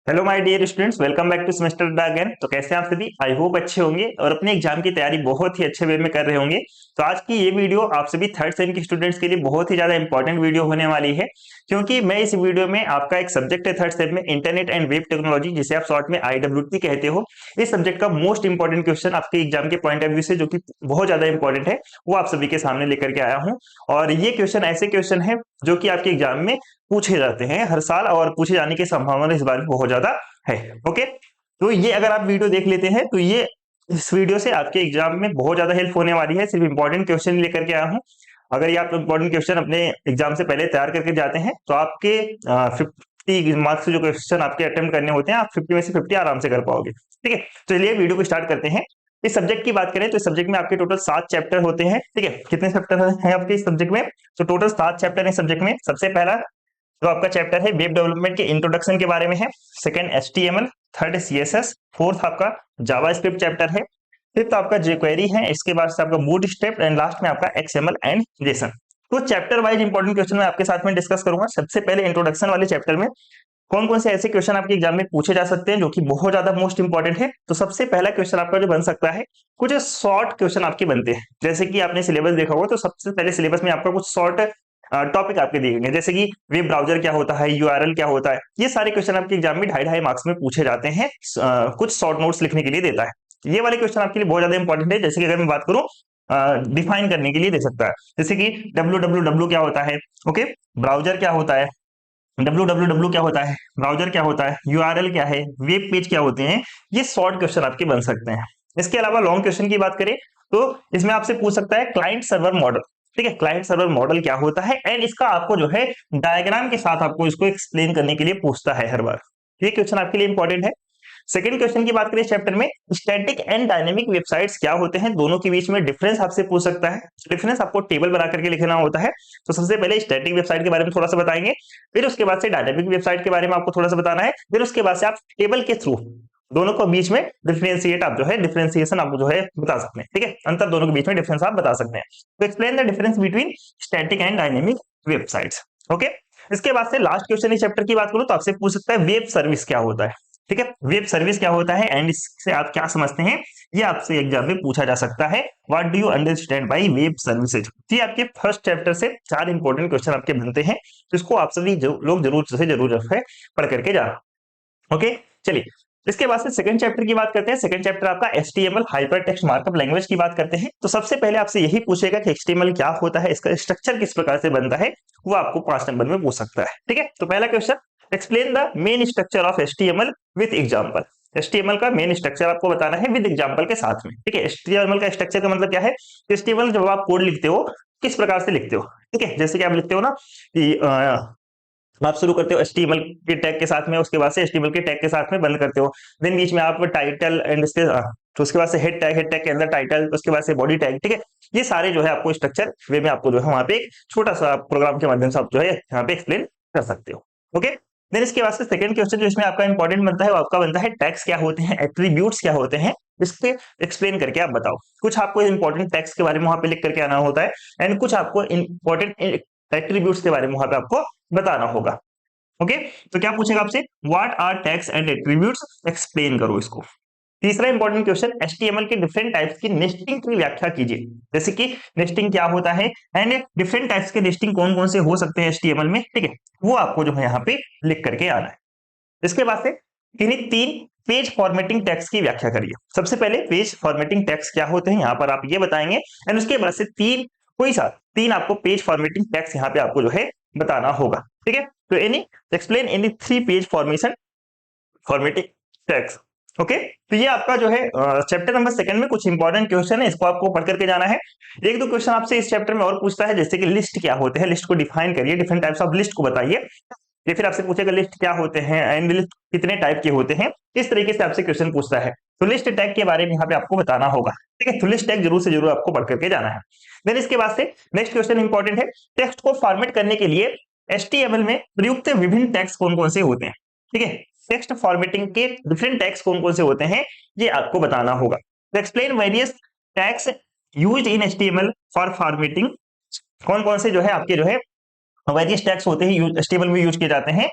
Hello my dear students, welcome back to semester again. तो कैसे हैं आप सभी? आई होप अच्छे होंगे और अपने एग्जाम की तैयारी बहुत ही अच्छे वे में कर रहे होंगे। तो आज की ये वीडियो आप सभी थर्ड सेम के स्टूडेंट्स के लिए बहुत ही ज्यादा इंपॉर्टेंट वीडियो होने वाली है, क्योंकि मैं इस वीडियो में आपका एक सब्जेक्ट है थर्ड सेम में, इंटरनेट एंड वेब टेक्नोलॉजी, जिसे आप शॉर्ट में IWT कहते हो। इस सब्जेक्ट का मोस्ट इंपॉर्टेंट क्वेश्चन आपके एग्जाम के पॉइंट ऑफ व्यू से, जो कि बहुत ज्यादा इंपॉर्टेंट है, वो आप सभी के सामने लेकर के आया हूँ। और ये क्वेश्चन ऐसे क्वेश्चन है जो कि आपके एग्जाम में पूछे जाते हैं हर साल, और पूछे जाने की संभावना इस बार भी बहुत ज्यादा है। ओके, तो ये अगर आप वीडियो देख लेते हैं तो ये इस वीडियो से आपके एग्जाम में बहुत ज्यादा हेल्प होने वाली है। सिर्फ इंपॉर्टेंट क्वेश्चन लेकर के आया हूँ। अगर ये आप इंपॉर्टेंट क्वेश्चन अपने एग्जाम से पहले तैयार करके जाते हैं तो आपके 50 मार्क्स जो क्वेश्चन आपके अटेम्प्ट करने होते हैं, आप 50 में से 50 आराम से कर पाओगे। ठीक है, तो चलिए वीडियो को स्टार्ट करते हैं। इस सब्जेक्ट की बात करें तो इस सब्जेक्ट में आपके टोटल 7 चैप्टर होते हैं। ठीक है, कितने चैप्टर हैं आपके इस सब्जेक्ट में? तो टोटल 7 चैप्टर है सब्जेक्ट में। सबसे पहला जो आपका चैप्टर है वेब डेवलपमेंट के इंट्रोडक्शन के बारे में है। Second HTML, third CSS, fourth आपका जावास्क्रिप्ट चैप्टर है, फिफ्थ आपका jQuery है, इसके बाद से आपका बूट स्ट्रैप, एंड लास्ट में आपका XML एंड JSON। तो चैप्टर वाइज इंपॉर्टेंट क्वेश्चन मैं आपके साथ में डिस्कस करूंगा। सबसे पहले इंट्रोडक्शन वाले चैप्टर में कौन कौन से ऐसे क्वेश्चन आपके एग्जाम में पूछे जा सकते हैं जो कि बहुत ज्यादा मोस्ट इंपॉर्टेंट है। तो सबसे पहला क्वेश्चन आपका जो बन सकता है, कुछ शॉर्ट क्वेश्चन आपके बनते हैं। जैसे कि आपने सिलेबस देखा होगा तो सबसे पहले सिलेबस में आपका कुछ शॉर्ट टॉपिक आपके दिए गए, जैसे कि वेब ब्राउजर क्या होता है, URL क्या होता है। ये सारे क्वेश्चन आपके एग्जाम में 2.5 मार्क्स में पूछे जाते हैं, कुछ शॉर्ट नोट्स लिखने के लिए देता है। ये वाले क्वेश्चन आपके लिए बहुत ज्यादा इंपॉर्टेंट है। जैसे कि अगर मैं बात करूं, डिफाइन करने के लिए दे सकता है, जैसे कि www क्या होता है, ओके, ब्राउजर क्या होता है, www क्या होता है, ब्राउजर क्या होता है, URL क्या है, वेब पेज क्या होते हैं। ये शॉर्ट क्वेश्चन आपके बन सकते हैं। इसके अलावा लॉन्ग क्वेश्चन की बात करें तो इसमें आपसे पूछ सकता है क्लाइंट सर्वर मॉडल। ठीक है, क्लाइंट सर्वर मॉडल क्या होता है, एंड इसका आपको जो है डायग्राम के साथ आपको इसको एक्सप्लेन करने के लिए पूछता है हर बार। ये क्वेश्चन आपके लिए इंपॉर्टेंट है। सेकंड क्वेश्चन की बात करें चैप्टर में, स्टैटिक एंड डायनेमिक वेबसाइट्स क्या होते हैं, दोनों के बीच में डिफरेंस आपसे पूछ सकता है। डिफरेंस आपको टेबल बना करके लिखना होता है। तो सबसे पहले स्टैटिक वेबसाइट के बारे में थोड़ा सा बताएंगे, फिर उसके बाद से डायनेमिक वेबसाइट के बारे में आपको थोड़ा सा बताना है, फिर उसके बाद से आप टेबल के थ्रू दोनों को बीच में डिफरेंशिएट आप जो है डिफरेंशिएशन आप जो है बता सकते हैं। ठीक है, अंतर दोनों के बीच में डिफरेंस आप बता सकते हैं। तो explain the difference between static and dynamic websites. Okay, इसके बाद से लास्ट क्वेश्चन इस चैप्टर की बात करूं तो आपसे पूछ सकता है वेब सर्विस क्या होता है। ठीक है, वेब सर्विस क्या होता है एंड इससे आप क्या समझते हैं, ये आपसे एग्जाम में पूछा जा सकता है। What do you understand by web services. ये आपके फर्स्ट चैप्टर से 4 इंपॉर्टेंट क्वेश्चन आपके बनते हैं, जिसको आप सभी लोग जरूर से जरूर है पढ़ करके जाना। ओके, चलिए इसके बाद से सेकंड चैप्टर की बात करते हैं। सेकंड चैप्टर आपका HTML hyper text markup language की बात करते हैं। तो सबसे पहले आपसे यही पूछेगा कि HTML क्या होता है, इसका स्ट्रक्चर किस प्रकार से बनता है, वो आपको 5 नंबर में पूछ सकता है। ठीक है, तो पहला question, explain the main structure of HTML with example. HTML का मेन स्ट्रक्चर आपको बताना है विद एग्जांपल के साथ में। ठीक है, HTML का स्ट्रक्चर का मतलब क्या है, HTML जब आप कोड लिखते हो किस प्रकार से लिखते हो। ठीक है, जैसे कि आप लिखते हो ना कि आप शुरू करते हो HTML के टैग के साथ में, उसके बाद से HTML के टैग के साथ में बंद करते हो, देन बीच में आप टाइटल एंड इसके तो उसके बाद से हेड टैग के अंदर टाइटल, उसके बाद से बॉडी टैग। ठीक है, ये सारे जो है आपको स्ट्रक्चर वे में आपको जो है वहां पे एक छोटा सा प्रोग्राम के माध्यम से आप जो है यहाँ पे एक्सप्लेन कर सकते हो। ओके, देन इसके बाद से सेकंड क्वेश्चन जो इसमें आपका इंपॉर्टेंट बनता है वो आपका बनता है टैग्स क्या होते हैं, एट्रीब्यूट्स क्या होते हैं, इसके एक्सप्लेन करके आप बताओ। कुछ आपको इंपॉर्टेंट टैग्स के बारे में वहां पे लिख करके आना होता है, एंड कुछ आपको इंपॉर्टेंट एट्रीब्यूट्स के बारे में वहां पे आपको बताना होगा। ओके, तो क्या पूछेगा आपसे, what are tags and attributes, explain करो इसको। तीसरा इंपॉर्टेंट क्वेश्चन, HTML के डिफरेंट टाइप्स की नेस्टिंग की व्याख्या कीजिए। जैसे कि नेस्टिंग क्या होता है एंड डिफरेंट टाइप्स के नेस्टिंग कौन कौन से हो सकते हैं HTML में। ठीक है, वो आपको जो है यहाँ पे लिख करके आना है। इसके बाद से इन्हीं 3 पेज फॉर्मेटिंग टैग्स की व्याख्या करिए। सबसे पहले पेज फॉर्मेटिंग टैग्स क्या होते हैं यहाँ पर आप ये बताएंगे, एंड उसके बाद से 3 आपको पेज फॉर्मेटिंग टैग्स यहाँ पे आपको जो है बताना होगा। ठीक है, तो any explain any 3 page formatting tags. Okay, तो ये आपका जो है चैप्टर नंबर सेकंड में कुछ इंपॉर्टेंट क्वेश्चन है, इसको आपको पढ़ करके जाना है। एक दो क्वेश्चन आपसे इस चैप्टर में और पूछता है, जैसे कि लिस्ट क्या होते हैं, लिस्ट को डिफाइन करिए, डिफरेंट टाइप्स ऑफ लिस्ट को बताइए। ये फिर आपसे पूछेगा लिस्ट क्या होते हैं एंड लिस्ट कितने टाइप के होते हैं, इस तरीके से आपसे क्वेश्चन पूछता है। तो लिस्ट टैग के बारे में यहाँ पे आपको बताना होगा। ठीक है, तो लिस्ट टैग जरूर से जरूर आपको पढ़ करके जाना है। देन इसके बाद से नेक्स्ट क्वेश्चन इंपॉर्टेंट है, टेक्स्ट को फॉर्मेट करने के लिए HTML में प्रयुक्त विभिन्न टैग्स कौन कौन से होते हैं। ठीक है, टेक्स्ट फॉर्मेटिंग के डिफरेंट टैग्स कौन कौन से होते हैं, ये आपको बताना होगा। तो explain various tags used in HTML for formatting. कौन कौन से जो है आपके जो है वेरियस टैग्स होते हैं HTML में यूज किए जाते हैं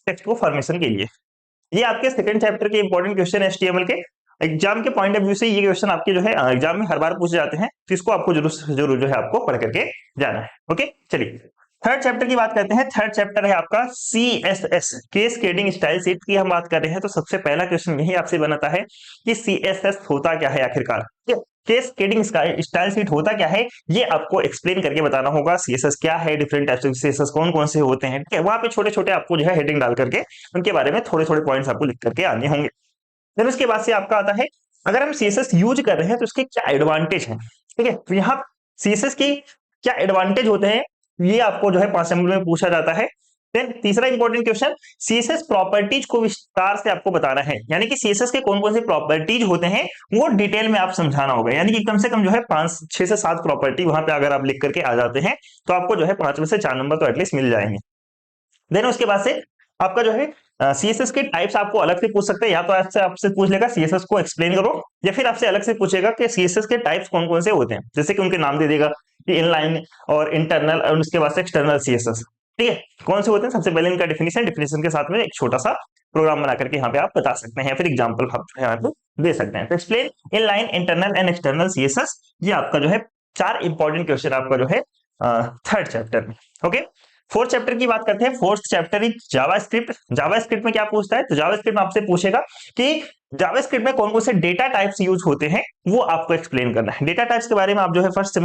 टेक्स्ट को फॉर्मेशन के लिए। ये आपके सेकंड चैप्टर के इंपॉर्टेंट क्वेश्चन है HTML के। एग्जाम के पॉइंट ऑफ व्यू से ये क्वेश्चन आपके जो है एग्जाम में हर बार पूछे जाते हैं, तो इसको आपको जरूर जरूर जो है आपको पढ़ करके जाना है। ओके, चलिए थर्ड चैप्टर की बात करते हैं। थर्ड चैप्टर है आपका CSS, cascading style sheet की हम बात कर रहे हैं। तो सबसे पहला क्वेश्चन यही आपसे बनाता है कि CSS होता क्या है आखिरकार, केस शेडिंग स्टाइल शीट होता क्या है, ये आपको एक्सप्लेन करके बताना होगा। CSS क्या है, डिफरेंट टाइप्स ऑफ CSS कौन कौन से होते हैं, ठीक है। वहां पे छोटे छोटे आपको जो है हेडिंग डाल करके उनके बारे में थोड़े थोड़े पॉइंट्स आपको लिख करके आने होंगे। फिर उसके बाद से आपका आता है अगर हम CSS यूज कर रहे हैं तो उसके क्या एडवांटेज हैं, ठीक है। तो यहाँ CSS की क्या एडवांटेज होते हैं, ये आपको जो है 5 नंबर में पूछा जाता है। देन तीसरा इंपॉर्टेंट क्वेश्चन, CSS प्रॉपर्टीज को विस्तार से आपको बताना है, यानी कि CSS के कौन कौन से प्रॉपर्टीज होते हैं वो डिटेल में आप समझाना होगा। यानी कि कम से कम जो है 6 से 7 प्रॉपर्टी वहां पे अगर आप लिख करके आ जाते हैं तो आपको जो है 5 में से 4 नंबर तो एटलीस्ट मिल जाएंगे। देन उसके बाद से आपका जो है CSS के टाइप्स आपको अलग से पूछ सकते हैं, या तो आपसे पूछ लेगा CSS को एक्सप्लेन करो, या फिर आपसे अलग से पूछेगा कि CSS के टाइप्स कौन कौन से होते हैं, जैसे कि उनके नाम दे देगा कि इनलाइन और इंटरनल और उसके बाद से एक्सटर्नल CSS, ठीक है। कौन से होते हैं, सबसे पहले इनका डिफिनेशन के साथ में एक छोटा सा प्रोग्राम बना करके यहाँ पे आप बता सकते हैं, फिर एग्जाम्पल आप यहाँ पे दे सकते हैं। तो explain inline, internal and external CSS, ये आपका जो है 4 इंपॉर्टेंट क्वेश्चन आपका जो है थर्ड चैप्टर में। ओके, फोर्थ चैप्टर की बात करते हैं। Fourth chapter is JavaScript. JavaScript में क्या पूछता है, तो जावास्क्रिप्ट में आपसे पूछेगा कि जावास्क्रिप्ट में कौन कौन से डेटा टाइप्स यूज होते हैं वो आपको एक्सप्लेन करना है। डेटा टाइप्स के बारे में आप जो है फर्स्ट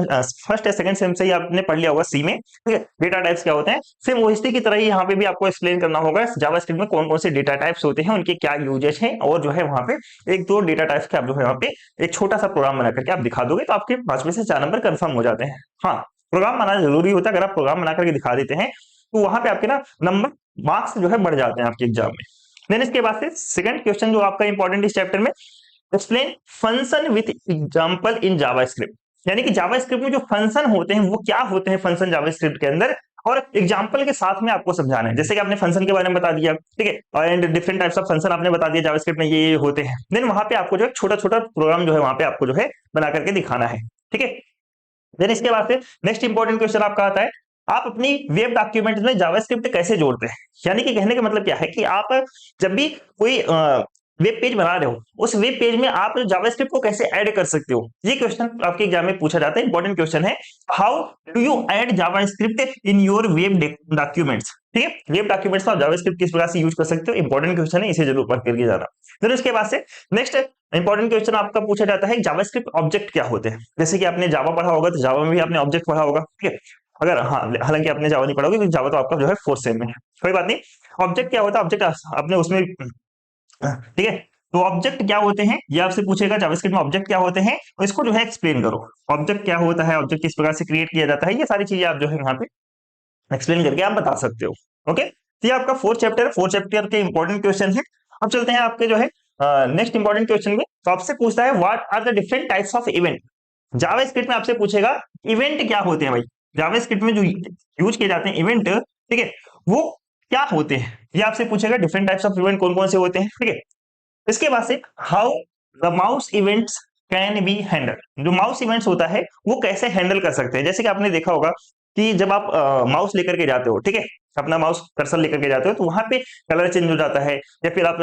या सेकंड सेम से ही आपने पढ़ लिया होगा सी में, ठीक है। डेटा टाइप्स क्या होते हैं, सेम ओएसटी की तरह ही यहाँ पे भी आपको एक्सप्लेन करना होगा जावास्क्रिप्ट में कौन कौन से डेटा टाइप्स होते हैं, उनके क्या यूजेस हैं, और जो है वहां पे एक दो डेटा टाइप्स के आप जो है वहाँ पे एक छोटा सा प्रोग्राम बना करके आप दिखा दोगे तो आपके 5 में से 4 नंबर कंफर्म हो जाते हैं। हाँ, प्रोग्राम बनाना जरूरी होता है, अगर आप प्रोग्राम बना करके दिखा देते हैं तो वहां पे आपके ना नंबर मार्क्स जो है बढ़ जाते हैं आपके एग्जाम में। देन इसके बाद से सेकंड क्वेश्चन जो आपका इंपॉर्टेंट इस चैप्टर में, explain function with example in JavaScript, यानी कि जावास्क्रिप्ट में जो फंक्शन होते हैं वो क्या होते हैं फंक्शन जावास्क्रिप्ट के अंदर, और एग्जांपल के साथ में आपको समझाना है। जैसे कि आपने फंक्शन के बारे में बता दिया, ठीक है, and different types of function आपने बता दिया जावास्क्रिप्ट में ये होते हैं। देन वहां पे आपको जो है छोटा छोटा प्रोग्राम जो है वहां पे आपको जो है बना करके दिखाना है, ठीक है। देन इसके बाद से नेक्स्ट इंपॉर्टेंट क्वेश्चन आपका आता है, आप अपनी वेब डॉक्यूमेंट में जावास्क्रिप्ट कैसे जोड़ते हैं। यानी कि कहने का मतलब क्या है कि आप जब भी कोई वेब पेज बना रहे हो उस वेब पेज में आप जावास्क्रिप्ट को कैसे ऐड कर सकते हो, ये क्वेश्चन आपके एग्जाम में पूछा जाता है। इंपॉर्टेंट क्वेश्चन है, how do you add JavaScript in your web documents, ठीक है। वेब डॉक्यूमेंट्स में आप जावास्क्रिप्ट किस प्रकार से यूज कर सकते हो, इंपॉर्टेंट क्वेश्चन है, इसे जरूर पढ़ करके जाना। फिर उसके बाद से नेक्स्ट इंपॉर्टेंट क्वेश्चन आपका पूछा जाता है, जावास्क्रिप्ट ऑब्जेक्ट क्या होते हैं। जैसे कि आपने जावा पढ़ा होगा तो जावा में भी आपने ऑब्जेक्ट पढ़ा होगा, ठीक है। अगर हाँ, हालांकि आपने जावा नहीं पढ़ा होगा क्योंकि जावा तो आपका जो है फोर्थ सेम में है, कोई बात नहीं। ऑब्जेक्ट क्या होता है, ऑब्जेक्ट आपने उसमें, ठीक है। तो ऑब्जेक्ट क्या होते हैं ये आपसे पूछेगा, जावास्क्रिप्ट में ऑब्जेक्ट क्या होते हैं और इसको जो है एक्सप्लेन करो। ऑब्जेक्ट क्या होता है, ऑब्जेक्ट किस प्रकार से क्रिएट किया जाता है, ये सारी चीजें आप जो है यहाँ पे एक्सप्लेन करके आप बता सकते हो। ओके, तो ये आपका फोर्थ चैप्टर है, फोर्थ चैप्टर के इंपॉर्टेंट क्वेश्चन है। अब चलते हैं आपके जो है नेक्स्ट इंपॉर्टेंट क्वेश्चन में। तो आपसे पूछता है, what are the different types of event. JavaScript में आपसे पूछेगा इवेंट क्या होते हैं भाई, जावास्क्रिप्ट में जो यूज किए जाते हैं इवेंट, ठीक है, वो क्या होते हैं, ये आपसे पूछेगा। डिफरेंट टाइप्स ऑफ इवेंट कौन कौन से होते हैं, ठीक है। इसके बाद से how the mouse events can be handle, जो माउस इवेंट्स होता है वो कैसे हैंडल कर सकते हैं। जैसे कि आपने देखा होगा कि जब आप माउस लेकर के जाते हो, ठीक है, अपना माउस कर्सर लेकर के जाते हो तो वहां पे कलर चेंज हो जाता है, या फिर आप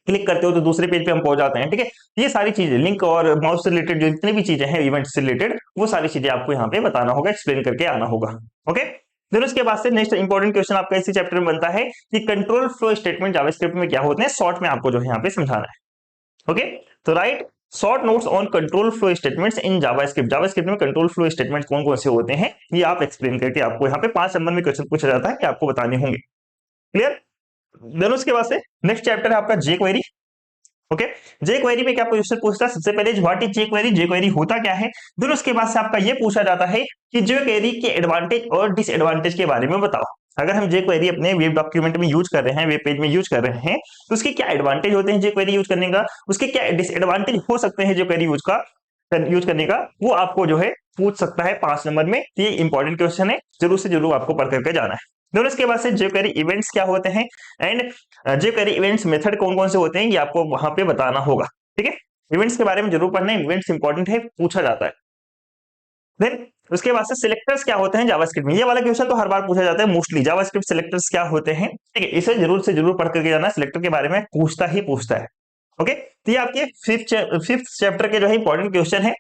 क्लिक करते हो तो दूसरे पेज पे हम पहुंच जाते हैं, ठीक है। ये सारी चीजें लिंक और माउस से रिलेटेड जो जितनी भी चीजें हैं इवेंट से रिलेटेड, वो सारी चीजें आपको यहाँ पे बताना होगा, एक्सप्लेन करके आना होगा। ओके, फिर उसके बाद से नेक्स्ट इंपॉर्टेंट क्वेश्चन आपका इसी चैप्टर में बनता है कि कंट्रोल फ्लो स्टेटमेंट जावास्क्रिप्ट में क्या होते हैं, शॉर्ट में आपको जो है यहाँ पे समझाना है। ओके, तो right short notes on control flow statements in JavaScript. JavaScript में कंट्रोल फ्लो स्टेटमेंट्स कौन कौन से होते हैं ये आप एक्सप्लेन करके आपको यहाँ पे 5 नंबर में क्वेश्चन पूछा जाता है कि आपको बताने होंगे। क्लियर। देन उसके बाद से नेक्स्ट चैप्टर है आपका जे क्वेरी। ओके, जे क्वेरी में क्या क्वेश्चन पूछता है, सबसे पहले what is J query, J query होता क्या है। फिर उसके बाद से आपका ये पूछा जाता है कि जे क्वेरी के एडवांटेज और डिसएडवांटेज के बारे में बताओ। अगर हम जे क्वेरी अपने वेब डॉक्यूमेंट में यूज कर रहे हैं, वेब पेज में यूज कर रहे हैं, तो उसके क्या एडवांटेज होते हैं जे क्वेरी यूज करने का, उसके क्या डिसएडवांटेज हो सकते हैं जे क्वेरी यूज करने का, वो आपको जो है पूछ सकता है 5 नंबर में। ये इंपॉर्टेंट क्वेश्चन है, जरूर से जरूर आपको पढ़ करके जाना है। दोनों इसके बाद से jQuery इवेंट्स क्या होते हैं एंड jQuery इवेंट्स मेथड कौन कौन से होते हैं ये आपको वहां पे बताना होगा, ठीक है। इवेंट्स के बारे में जरूर पढ़ना है, इवेंट्स इंपॉर्टेंट है, पूछा जाता है। देन उसके बाद से सिलेक्टर्स क्या होते हैं जावास्क्रिप्ट में, ये वाला क्वेश्चन तो हर बार पूछा जाता है मोस्टली, जावास्क्रिप्ट सिलेक्टर्स क्या होते हैं, ठीक है, इसे जरूर से जरूर पढ़ करके जाना, सिलेक्टर के बारे में पूछता ही पूछता है। ओके, तो ये आपके फिफ्थ चैप्टर के जो है इंपॉर्टेंट क्वेश्चन है।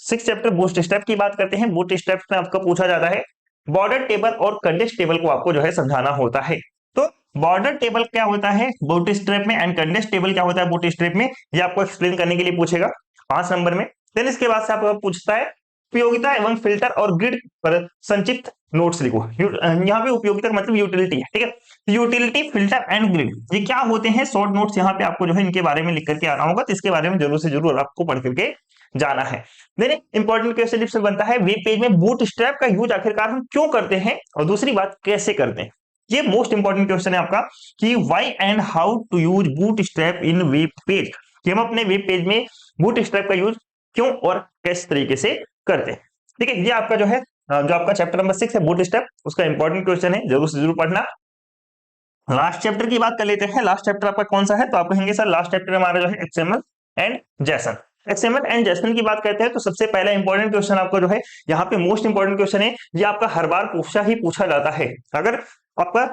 सिक्स चैप्टर बूट स्ट्रैप की बात करते हैं। बूट स्ट्रैप में आपका पूछा जाता है बॉर्डर टेबल और कंडेंस टेबल को आपको जो है समझाना होता है। तो बॉर्डर टेबल क्या होता है बूट स्ट्रैप में एंड कंडेंस टेबल क्या होता है बूट स्ट्रैप में, ये आपको एक्सप्लेन करने के लिए पूछेगा 5 नंबर में। देन इसके बाद से आपको पूछता है उपयोगिता एवं फिल्टर और ग्रिड पर संक्षिप्त नोट्स लिखो। यहाँ पे उपयोगिता का मतलब यूटिलिटी है, ठीक है, यूटिलिटी फिल्टर एंड ग्रिड ये क्या होते हैं, शॉर्ट नोट्स यहाँ पे आपको जो है इनके बारे में लिख करके आना होगा, तो इसके बारे में जरूर से जरूर आपको पढ़ करके जाना है। देन इंपॉर्टेंट क्वेश्चन इससे बनता है वेब पेज में बूट स्ट्रैप का यूज आखिरकार हम क्यों करते हैं और दूसरी बात कैसे करते हैं। ये मोस्ट इंपॉर्टेंट क्वेश्चन है आपका कि why and how to use bootstrap in web page, कि हम अपने वेब पेज में बूट स्ट्रैप का यूज क्यों और किस तरीके से करते हैं, ठीक है। ये आपका जो है जो आपका चैप्टर नंबर 6 है बूट स्ट्रैप, उसका इंपॉर्टेंट क्वेश्चन है, जरूर से जरूर पढ़ना। लास्ट चैप्टर की बात कर लेते हैं। लास्ट चैप्टर आपका कौन सा है, तो आप कहेंगे सर लास्ट चैप्टर हमारा जो है XML and Jason. XML and Jason की बात करते हैं तो सबसे पहला इंपॉर्टेंट क्वेश्चन आपका जो है यहाँ पे मोस्ट इंपॉर्टेंट क्वेश्चन है, ये आपका हर बार पूछा जाता है। अगर आपका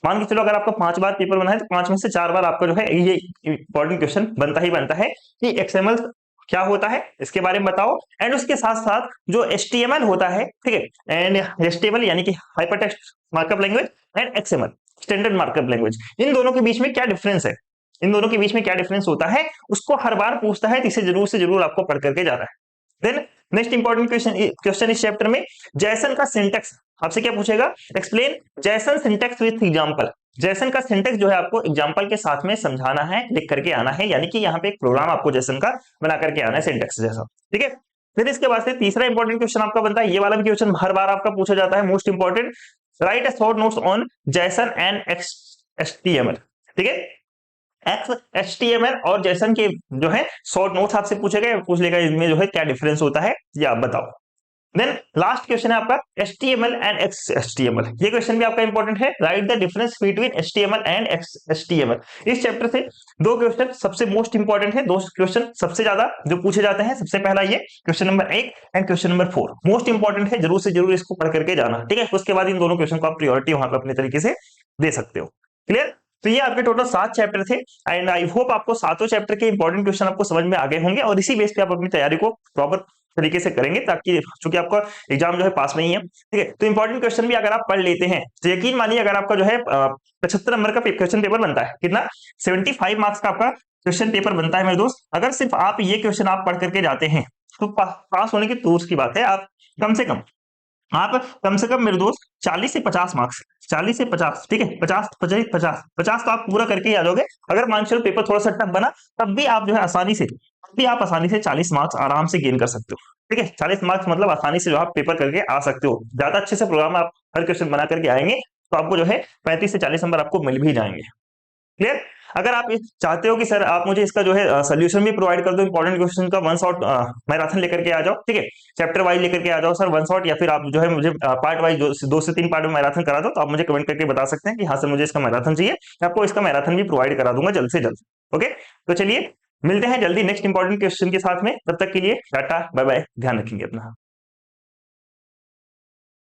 मान के चलो अगर आपका 5 बार पेपर बना है तो 5 में से 4 बार आपका जो है ये इंपॉर्टेंट क्वेश्चन बनता ही बनता है कि एक्सएमएल क्या होता है इसके बारे में बताओ, एंड उसके साथ साथ जो एचटीएमएल होता है, ठीक है, एंड एचटीएमएल यानी कि hypertext markup language and XML standard markup language, इन दोनों के बीच में क्या डिफरेंस है, इन दोनों के बीच में क्या डिफरेंस होता है उसको हर बार पूछता है, तो इसे जरूर से जरूर आपको पढ़ करके जाना है। देन नेक्स्ट इंपॉर्टेंट क्वेश्चन इस चैप्टर में जैसन का सिंटेक्स आपसे क्या पूछेगा, एक्सप्लेन जैसन सिंटेक्स विथ एग्जांपल। जैसन का सिंटेक्स जो है आपको एग्जांपल के साथ में समझाना है, लिख करके आना है, यानी कि यहाँ पे एक प्रोग्राम आपको जैसन का बना करके आना है सिंटेक्स जैसा, ठीक है। फिर इसके बाद से तीसरा इंपॉर्टेंट क्वेश्चन आपका बनता है, ये वाला भी क्वेश्चन हर बार आपका पूछा जाता है, most important, right a short notes on जैसन एंड एचटीएमएल, ठीक है। एचटीएमएल और जेसन के जो है शॉर्ट नोट्स आपसे पूछ लेगा इनमें जो है क्या डिफरेंस होता है ये आप बताओ। देन लास्ट क्वेश्चन है आपका HTML एंड XHTML, ये क्वेश्चन भी आपका इंपॉर्टेंट है, right the difference between HTML and XHTML। इस चैप्टर से दो क्वेश्चन सबसे मोस्ट इंपॉर्टेंट है, दो क्वेश्चन सबसे ज्यादा जो पूछे जाते हैं, सबसे पहला ये question number 1 and question number 4 most important है, जरूर से जरूर इसको पढ़ करके जाना, ठीक है। उसके बाद इन दोनों क्वेश्चन को आप प्रायोरिटी वहां पर अपने तरीके से दे सकते हो, क्लियर। तो ये आपके टोटल 7 चैप्टर थे एंड आई होप आपको सातों चैप्टर के इंपॉर्टेंट क्वेश्चन आपको समझ में आ गए होंगे और इसी बेस पे आप अपनी तैयारी को प्रॉपर तरीके से करेंगे, ताकि चूंकि आपका एग्जाम जो है पास में ही है, ठीक है। तो इंपॉर्टेंट क्वेश्चन भी अगर आप पढ़ लेते हैं तो यकीन मानिए अगर आपका जो है 75 नंबर का क्वेश्चन पेपर बनता है, कितना 75 मार्क्स का आपका क्वेश्चन पेपर बनता है मेरे दोस्त। अगर सिर्फ आप ये क्वेश्चन आप पढ़ करके जाते हैं तो पास होने की दूर की बात है, आप कम से कम मेरे दोस्त 40 से 50 मार्क्स, 40 से 50, ठीक है, 50 50 50 50 तो आप पूरा करके ही आ जाओगे। अगर मान चलो पेपर थोड़ा सा टफ बना तब भी आप जो है आसानी से 40 मार्क्स आराम से गेन कर सकते हो, ठीक है। 40 मार्क्स मतलब आसानी से जो आप पेपर करके आ सकते हो, ज्यादा अच्छे से प्रोग्राम आप हर क्वेश्चन बना करके आएंगे तो आपको जो है 35 से 40 नंबर आपको मिल भी जाएंगे, क्लियर। अगर आप चाहते हो कि सर आप मुझे इसका जो है सोल्यूशन भी प्रोवाइड कर दो, इंपॉर्टेंट क्वेश्चन का वन शॉट मैराथन लेकर के आ जाओ, ठीक है, चैप्टर वाइज लेकर के आ जाओ सर वन शॉट, या फिर आप जो है मुझे पार्ट वाइज 2 से 3 पार्ट में मैराथन करा दो, तो आप मुझे कमेंट करके बता सकते हैं कि हाँ सर मुझे इसका मैराथन चाहिए, मैं आपको इसका मैराथन भी प्रोवाइड करा दूंगा जल्द से जल्द। ओके, तो चलिए मिलते हैं जल्दी नेक्स्ट इंपॉर्टेंट क्वेश्चन के साथ में, तब तक के लिए टाटा बाय बाय, ध्यान रखेंगे अपना।